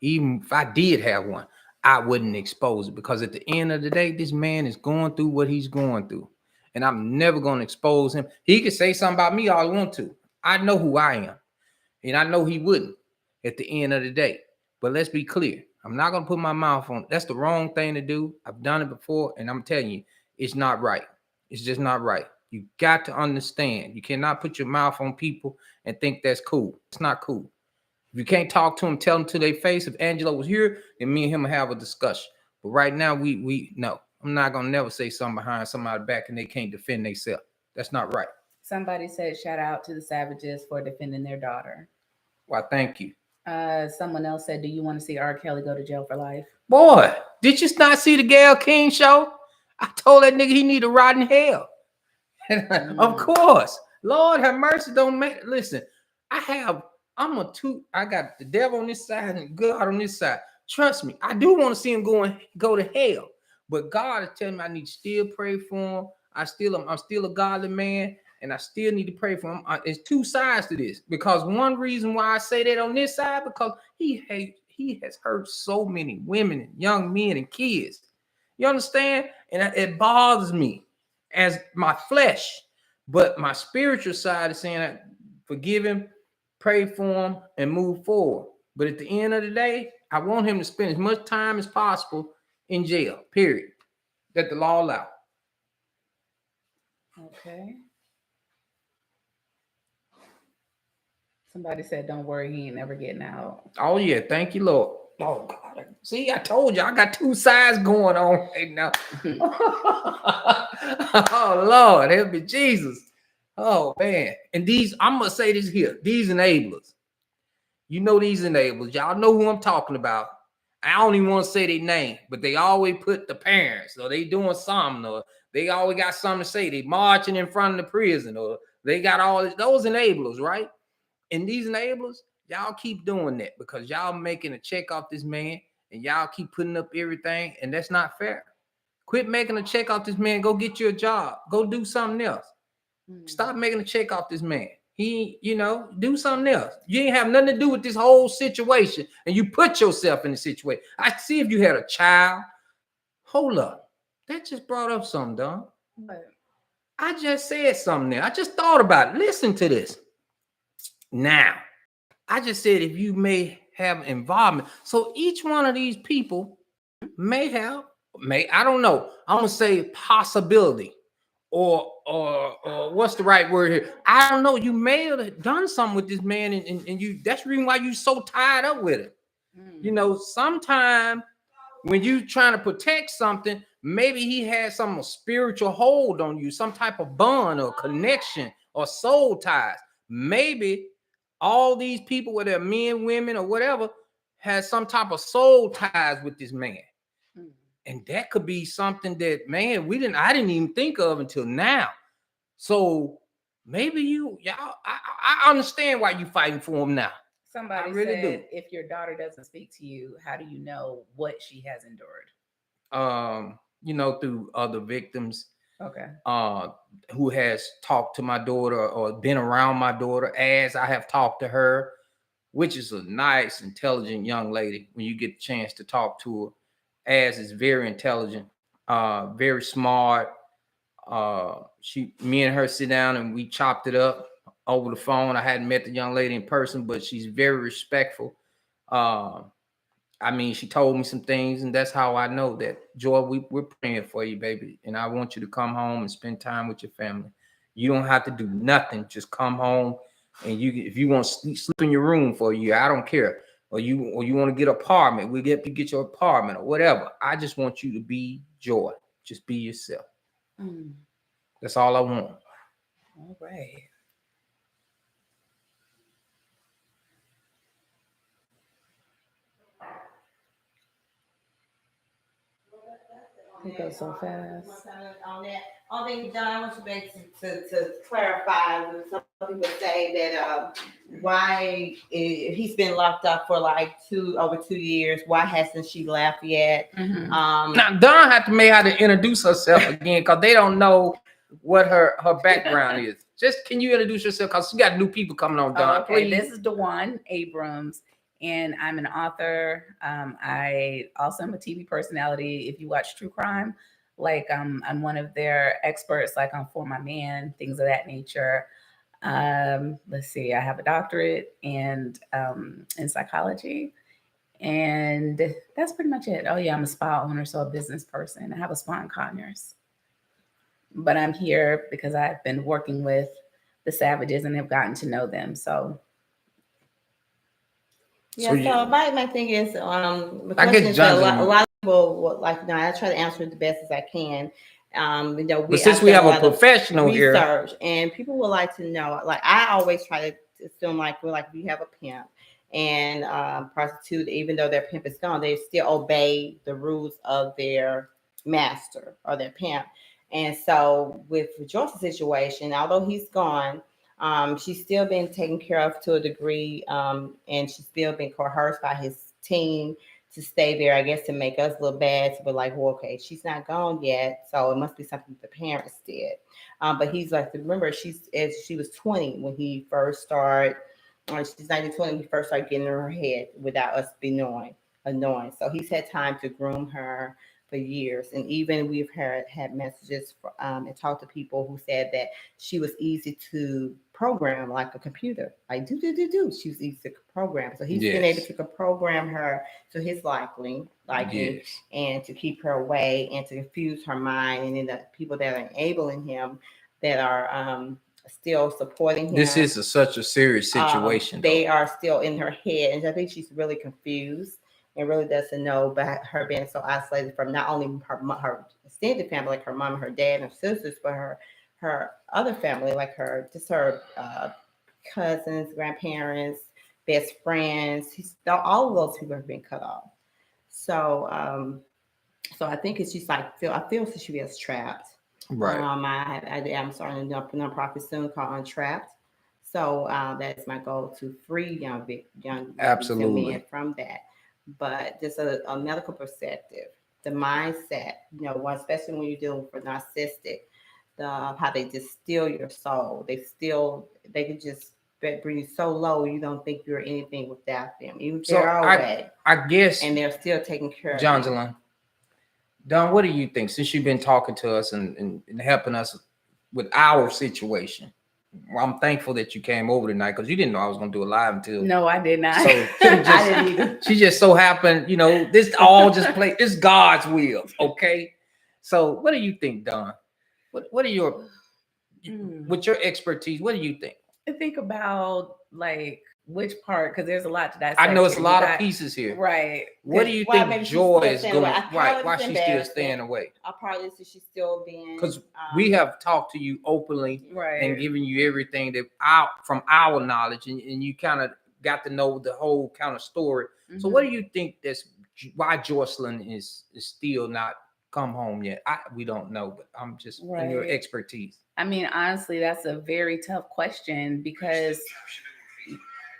Even if I did have one, I wouldn't expose it, because at the end of the day, this man is going through what he's going through, and I'm never going to expose him. He could say something about me all he wants to. I know who I am, and I know he wouldn't at the end of the day. But let's be clear. I'm not gonna put my mouth on it. That's the wrong thing to do. I've done it before, and I'm telling you, it's not right. It's just not right. You got to understand. You cannot put your mouth on people and think that's cool. It's not cool. If you can't talk to them, tell them to their face. If Angelo was here, then me and him will have a discussion. But right now, we no. I'm not gonna never say something behind somebody's back and they can't defend themselves. That's not right. Somebody said shout out to the Savages for defending their daughter. Why, thank you. Someone else said, do you want to see R. Kelly go to jail for life? Boy, did you not see the Gayle King show? I told that nigga he need to rot in hell. Of course. Lord have mercy. Don't make listen. I got the devil on this side and God on this side. Trust me, I do want to see him go to hell. But God is telling me I need to still pray for him. I'm still a godly man, and I still need to pray for him. It's two sides to this, because one reason why I say that on this side, because he has hurt so many women and young men and kids. You understand? And it bothers me as my flesh, but my spiritual side is saying forgive him, pray for him, and move forward. But at the end of the day, I want him to spend as much time as possible in jail, period. That the law allows. Okay. Somebody said, don't worry, he ain't never getting out. Oh, yeah. Thank you, Lord. Oh, God. See, I told you, I got two sides going on right now. Oh, Lord. Help me, Jesus. Oh, man. And I'm going to say this here. These enablers. You know these enablers. Y'all know who I'm talking about. I don't even want to say their name, but they always put the parents, or they doing something, or they always got something to say. They marching in front of the prison, or they got all this, those enablers, right? And these enablers, y'all keep doing that because y'all making a check off this man, and y'all keep putting up everything, and that's not fair. Quit making a check off this man. Go get you a job. Go do something else. Stop making a check off this man. Do something else. You ain't have nothing to do with this whole situation, and you put yourself in the situation. I see if you had a child. Hold up. That just brought up something, Don. What? I just said something there. I just thought about it. Listen to this. Now, I just said if you may have involvement. So each one of these people may, I don't know. I'm going to say possibility. Or what's the right word here? I don't know. You may have done something with this man, and you that's the reason why you so tied up with it. Sometimes when you trying to protect something, maybe he has some spiritual hold on you, some type of bond or connection or soul ties. Maybe all these people, whether they're men, women, or whatever, has some type of soul ties with this man. And that could be something that, man, I didn't even think of until now. So maybe y'all, I understand why you fighting for him now. Somebody really said, if your daughter doesn't speak to you, how do you know what she has endured? Through other victims. Okay. Who has talked to my daughter or been around my daughter as I have talked to her, which is a nice, intelligent young lady when you get the chance to talk to her. Az is very intelligent, very smart. Me and her sit down and we chopped it up over the phone. I hadn't met the young lady in person, but she's very respectful. She told me some things, and that's how I know that, Joy, we're praying for you, baby. And I want you to come home and spend time with your family. You don't have to do nothing. Just come home, and if you want to sleep in your room for a year, I don't care. Or you want to get an apartment, we get your apartment or whatever. I just want you to be Joy. Just be yourself. That's all I want. All right. It goes so fast. On that, John, I want you to clarify. Some people say that why, if he's been locked up for like over 2 years, why hasn't she left yet? Now Dawn have to make how to introduce herself again, because they don't know what her background is. Just can you introduce yourself, because you got new people coming on, Dawn? Okay, please. This is Dewan Abrams, and I'm an author. I also am a TV personality. If you watch true crime, I'm one of their experts, like on For My Man, things of that nature. Let's see, I have a doctorate in psychology, And that's pretty much it. Oh yeah, I'm a spa owner, so a business person. I have a spa in Conyers. But I'm here because I've been working with the Savages and have gotten to know them. So Yeah, So so you, my thing is, the I question guess is that Johnson, a lot of people like, I try to answer it the best as I can. but since I've we done have a a lot of professional here, research, and people would like to know. Like, I always try to assume, like, we're like, if you have a pimp and prostitute, even though their pimp is gone, they still obey the rules of their master or their pimp. And so, with Joyce's situation, although he's gone, she's still been taken care of to a degree, and she's still been coerced by his team to stay there, I guess, to make us look bad. To be like, well, okay, she's not gone yet, so it must be something the parents did. But he's like, remember, she was 20 when he first started. She's 19, 20 when he first started getting in her head without us be annoying. So he's had time to groom her for years, and even we've had messages and talked to people who said that she was easy to program like a computer, like do. She was easy to program, so he's been able yes, to program her to his liking, yes. and to keep her away and to confuse her mind, and then the people that are enabling him, that are still supporting This him, is such a serious situation, they though. are still in her head, and I think she's really confused and really doesn't know about her being so isolated from not only her extended family, like her mom, her dad, and her sisters, but her other family, like her cousins, grandparents, best friends. All of those people have been cut off. So so I think it's just like I feel that she is trapped. Right. I'm starting a nonprofit soon called Untrapped. So that's my goal, to free young ladies and Absolutely. men from that. But just a medical perspective, the mindset, especially when you're dealing with narcissistic, how they just steal your soul. They can just bring you so low you don't think you're anything without them, even if So they're away, I guess, and they're still taking care of you. Johnson, Don, what do you think? Since you've been talking to us and helping us with our situation, well, I'm thankful that you came over tonight because you didn't know I was going to do a live until. no, I did not. So Kim just, I didn't either. she just so happened, this all just play. It's God's will, okay? So what do you think, Don? What are your, with your expertise? What do you think? I think about like which part, because there's a lot to dissect. I know it's a here. lot of pieces here. Right. What do you Well, think maybe she's Joy still is staying going? away. Right? Why It's she's still embarrassing. staying away? I probably see she's still being, Because we have talked to you openly Right. and given you everything that from our knowledge, and you kind of got to know the whole kind of story. So what do you think why Jocelyn is still not come home yet? We don't know, but I'm just in your Right. expertise. I mean, honestly, that's a very tough question because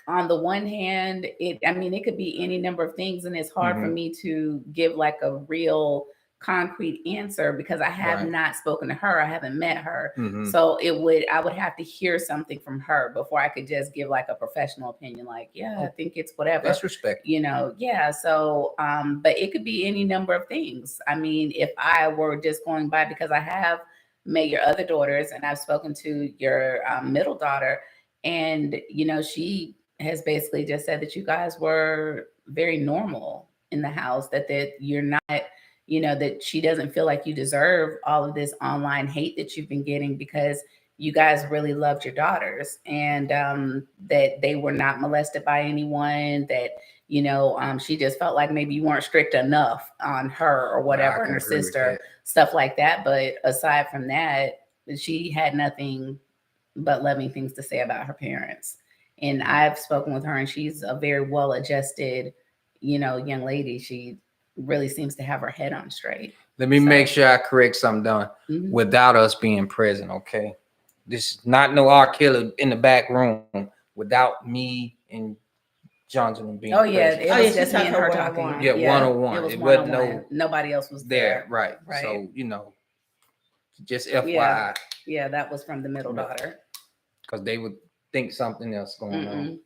on the one hand, it could be any number of things, and it's hard for me to give like a real concrete answer because I have Right. not spoken to her. I haven't met her. Mhm. So I would have to hear something from her before I could just give like a professional opinion, like, yeah, I think it's whatever. That's respect. Yeah. So, but it could be any number of things. I mean, if I were just going by, because I have met your other daughters and I've spoken to your middle daughter, and, she has basically just said that you guys were very normal in the house, that you're not, that she doesn't feel like you deserve all of this online hate that you've been getting because you guys really loved your daughters, and that they were not molested by anyone, that, she just felt like maybe you weren't strict enough on her or whatever, and her sister, stuff like that. But aside from that, she had nothing but loving things to say about her parents. And I've spoken with her, and she's a very well-adjusted, young lady. She really seems to have her head on straight. Let me make sure I correct something, Don. Mhm. Without us being present, okay? This is not no R. Kelly in the back room without me and Johnson being Oh yeah, present. it was just me and her talking. one-on-one. Yeah, one-on-one. It was It wasn't one-on-one. Nobody else was there, there. right. Right. So, just FYI. Yeah, that was from the middle daughter. Because they would think something else going on.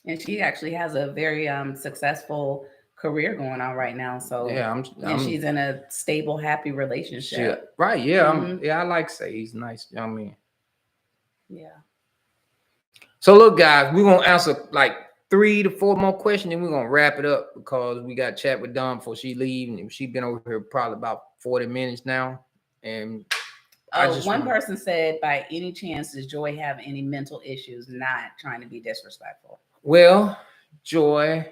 And she actually has a very successful career going on right now. So Yeah, and she's in a stable, happy relationship. Right. Yeah. I like Say he's nice young man. Yeah. So look, guys, we're gonna answer like 3 to 4 more questions, and we're gonna wrap it up because we got to chat with Dawn before she leaves, and she's been over here probably about 40 minutes now. And One person said, by any chance, does Joy have any mental issues? Not trying to be disrespectful. Well, Joy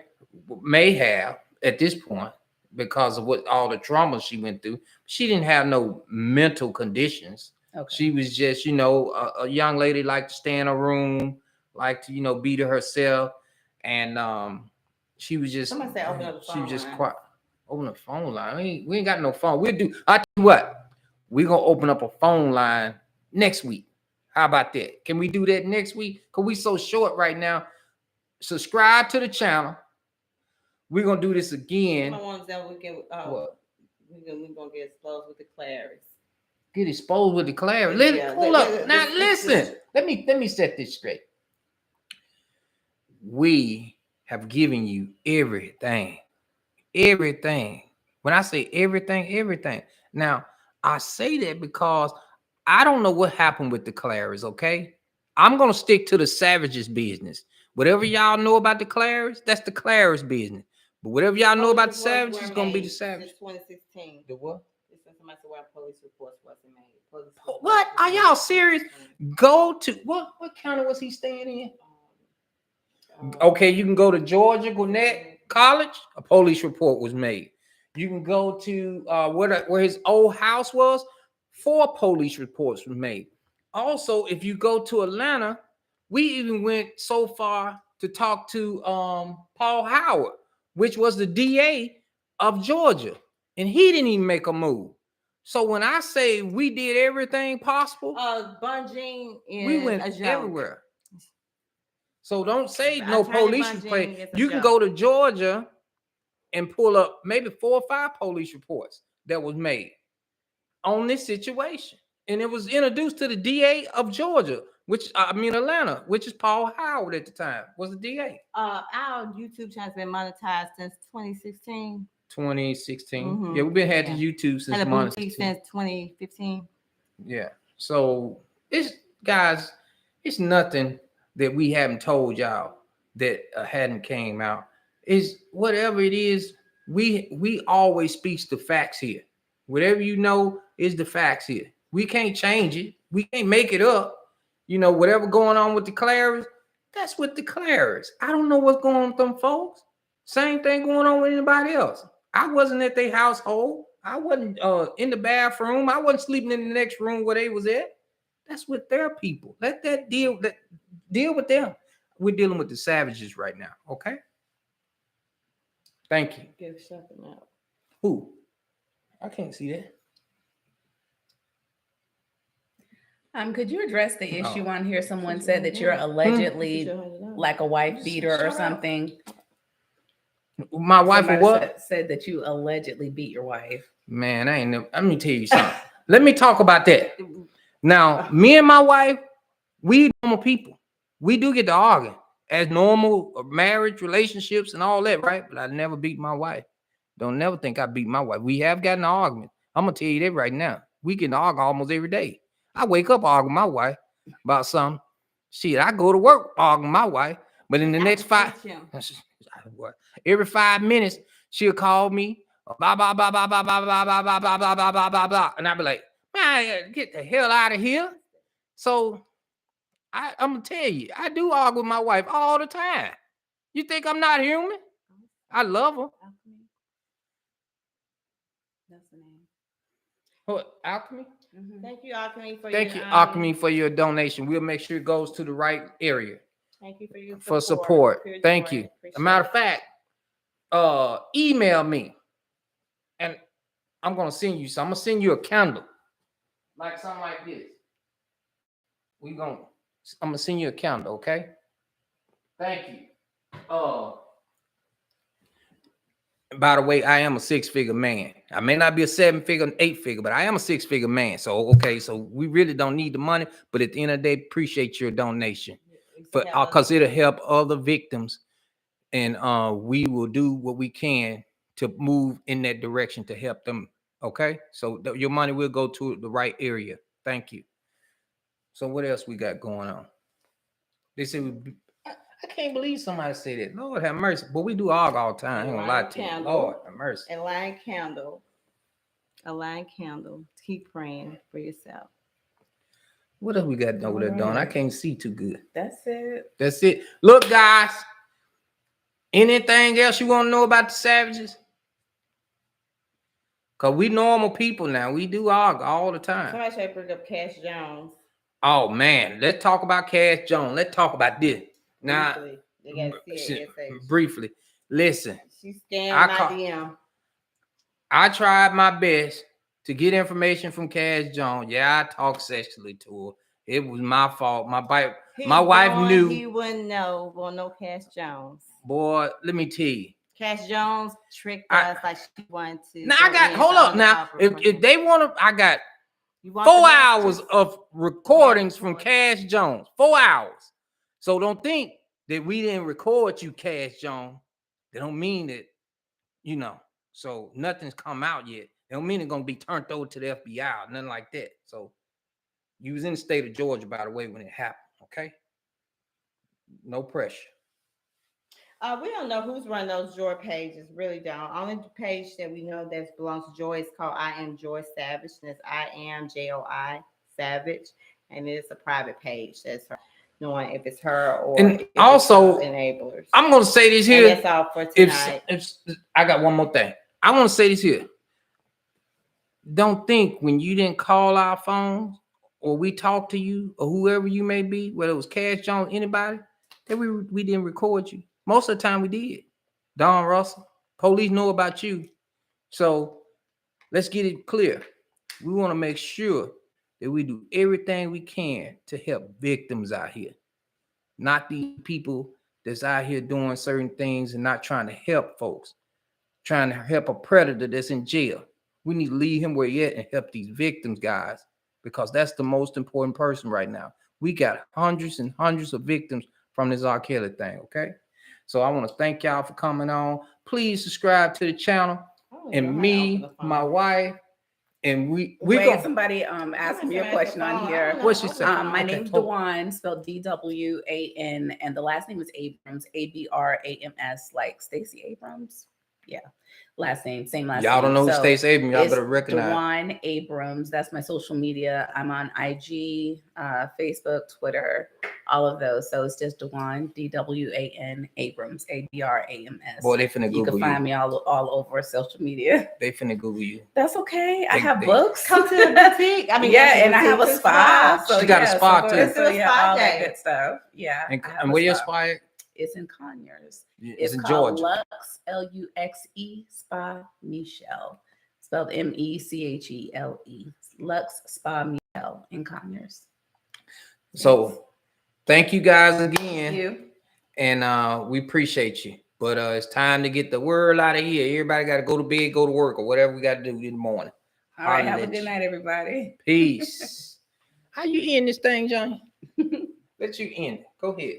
may have at this point because of what all the trauma she went through. She didn't have no mental conditions. Okay. She was just, a young lady, like to stay in a room, like to, be to herself. And she was just, Somebody said open up the she phone was just line. quiet. Open the phone line. We ain't got no phone. I tell you what, we're gonna open up a phone line next week. How about that? Can we do that next week? Because we so short right now. Subscribe to the channel. We're gonna do this again. My ones that we can What? we're gonna get exposed with the Clarice. Get exposed with the Clarice. Hold up. Now listen. Let me set this straight. We have given you everything. Everything. When I say everything, everything. Now, I say that because I don't know what happened with the Clarice, okay? I'm gonna stick to the Savages business. Whatever y'all know about the Clarice, that's the Clarice business. But whatever y'all know about the Savages, it's gonna be the Savages. 2016. The what? Somebody said why police reports wasn't made. What? Are y'all serious? Go to what county was he staying in? Okay, you can go to Georgia Gwinnett College. A police report was made. You can go to where his old house was. 4 police reports were made. Also, if you go to Atlanta, we even went so far to talk to Paul Howard, which was the DA of Georgia, and he didn't even make a move. So when I say we did everything possible, Bunging we went everywhere. So don't say no police report. You can go to Georgia and pull up maybe 4 or 5 police reports that was made on this situation. And it was introduced to the DA of Georgia, Atlanta, which is Paul Howard at the time, was the DA. Our YouTube channel has been monetized since 2016. 2016. Mm-hmm. Yeah, we've been had the YouTube since monetized since 2015. Yeah. So it's nothing that we haven't told y'all that hadn't came out. Is whatever it is, we always speaks the facts here. Whatever you know is the facts here. We can't change it. We can't make it up. Whatever going on with the Clarice, that's with the Clarice. I don't know what's going on with them folks. Same thing going on with anybody else. I wasn't at their household. I wasn't in the bathroom. I wasn't sleeping in the next room where they was at. That's with their people. Let that deal with them. We're dealing with the Savages right now. Okay. Thank you. Give something out. Who? I can't see that. Could you address the issue on here? Someone said that you're allegedly like a wife beater or something. My wife said that you allegedly beat your wife. Man, I ain't never. Let me tell you something. Let me talk about that. Now, me and my wife, we normal people. We do get to argue as normal marriage, relationships, and all that, right? But I never beat my wife. Don't never think I beat my wife. We have gotten an argument. I'm gonna tell you that right now. We can argue almost every day. I wake up arguing with my wife about something. Shit, I go to work arguing with my wife, but in the next every 5 minutes, she'll call me, blah, blah, blah, blah, blah, blah, blah, blah, blah, blah, blah, blah, blah, blah, blah. And I'll be like, man, get the hell out of here. So I'm gonna tell you, I do argue with my wife all the time. You think I'm not human? I love her. That's the name. What, Alchemy? Mm-hmm. Thank you, Alchemy, for your donation. We'll make sure it goes to the right area. Thank you for your support. Thank you. As a matter of fact, email me, and I'm gonna send you some. I'm gonna send you a candle, like something like this. I'm gonna send you a candle, okay? Thank you. By the way, I am a 6-figure man. I may not be a 7-figure, 8-figure, but I am a 6-figure man. So okay, so we really don't need the money, but at the end of the day, appreciate your donation, because it'll help other victims, and we will do what we can to move in that direction to help them. Okay, so your money will go to the right area. Thank you. So what else we got going on? They say I can't believe somebody say that. Lord have mercy. But we do argue all the time. I ain't gonna lie to you. Candle. Lord have mercy. And line candle. A line candle. Keep praying for yourself. What else we got over there, Dawn? I can't see too good. That's it. That's it. Look, guys. Anything else you want to know about the Savages? Because we normal people now. We do argue all the time. Somebody should bring up Cash Jones. Oh, man. Let's talk about Cash Jones. Let's talk about this. Now, Briefly. They gotta see it. briefly. Listen. She scanned my I DM. I tried my best to get information from Cash Jones. Yeah, I talked sexually to her. It was my fault. My wife knew. He wouldn't know. Well, no Cash Jones. Boy, let me tell you. Cash Jones tricked us like she wanted to. Now I got hold up. Now, if they want to, I got 4 hours of recordings from Cash Jones. 4 hours. So don't think that we didn't record you, Cash Jones. That don't mean that, you know. So nothing's come out yet. It don't mean it's gonna be turned over to the FBI or nothing like that. So you was in the state of Georgia, by the way, when it happened. Okay. No pressure. We don't know who's running those Joy pages. Really don't. Only page that we know that belongs to Joy is called I Am Joy Savage. And it's I Am JOI Savage, and it's a private page. That's her knowing if it's her or and if also it's enablers. I'm gonna say this here. And that's all for tonight. If I got one more thing, I want to say this here. Don't think when you didn't call our phones or we talked to you or whoever you may be, whether it was Cash Jones, anybody, that we didn't record you. Most of the time we did. Don Russell, police know about you. So let's get it clear. We want to make sure that we do everything we can to help victims out here. Not these people that's out here doing certain things and not trying to help folks. Trying to help a predator that's in jail. We need to leave him where he at and help these victims, guys, because that's the most important person right now. We got hundreds and hundreds of victims from this R. Kelly thing, okay? So I want to thank y'all for coming on. Please subscribe to the channel. And me, my wife, and we got somebody asked me a question on here. What she said? My name's Dwan, spelled DWAN, and the last name is Abrams, ABRAMS, like Stacey Abrams. Yeah, last name, same last name. Y'all don't know who So Stacey Abrams. Y'all it's better recognize. Dwan Abrams. That's my social media. I'm on IG, Facebook, Twitter, all of those. So it's just Dwan, DWAN Abrams, ABRAMS. Boy, they finna Google you. You can find me all over social media. They finna Google you. That's okay. I have books. Come to the boutique. I mean, yeah, and I have a spa. So she got a spa too. So yeah, all that good stuff. Yeah. And where your spa at? It's in Conyers. It's in called Georgia. Lux, Luxe Spa Michelle, spelled MECHELE. Lux Spa Michelle in Conyers. So thank you guys again. Thank you. And we appreciate you. But it's time to get the word out of here. Everybody got to go to bed, go to work, or whatever we got to do in the morning. All right. Have a good night, everybody. Peace. How you end this thing, Johnny? Let you end it. Go ahead.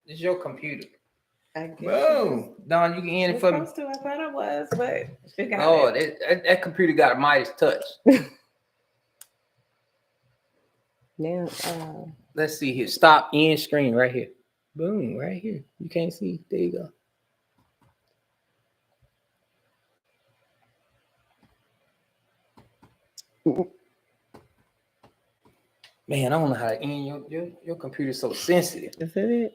This is your computer. Boom. Don, you can end it for me. I thought I was, but oh, that computer got a Midas touch. Now, let's see here. Stop end screen right here. Boom, right here. You can't see. There you go. Man, I don't know how to end your computer's so sensitive. Is that it?